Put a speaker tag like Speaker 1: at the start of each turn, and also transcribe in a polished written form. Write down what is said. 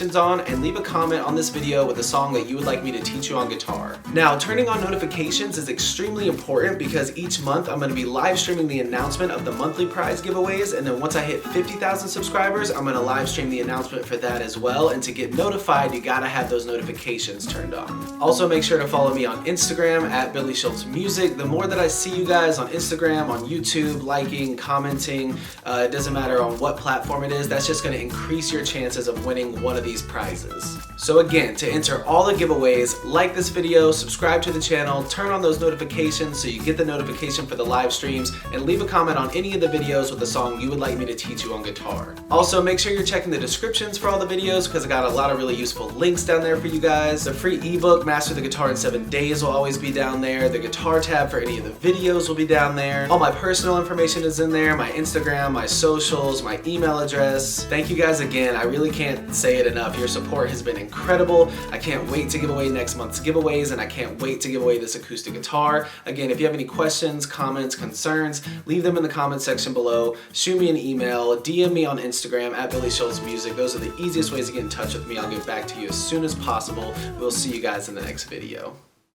Speaker 1: notifications on and leave a comment on this video with a song that you would like me to teach you on guitar. Now, turning on notifications is extremely important because each month I'm going to be live streaming the announcement of the monthly prize giveaways, and then once I hit 50,000 subscribers, I'm going to live stream the announcement for that as well. And to get notified, you gotta have those notifications turned on. Also, make sure to follow me on Instagram at billyshultzmusic. The more that I see you guys on Instagram, on YouTube, liking, commenting, it doesn't matter on what platform it is, that's just going to increase your chances of winning one of these prizes. So again, to enter all the giveaways, like this video, subscribe to the channel, turn on those notifications so you get the notification for the live streams, and leave a comment on any of the videos with a song you would like me to teach you on guitar. Also, make sure you're checking the descriptions for all the videos because I got a lot of really useful links down there for you guys. The free ebook, Master the Guitar in 7 Days, will always be down there. The guitar tab for any of the videos will be down there. All my personal information is in there, my Instagram, my socials, my email address. Thank you guys again. I really can't say it enough. Your support has been incredible. I can't wait to give away next month's giveaways, and I can't wait to give away this acoustic guitar. Again, if you have any questions, comments, concerns, leave them in the comment section below. Shoot me an email, DM me on Instagram at billyshultzmusic. Those are the easiest ways to get in touch with me. I'll get back to you as soon as possible. We'll see you guys in the next video.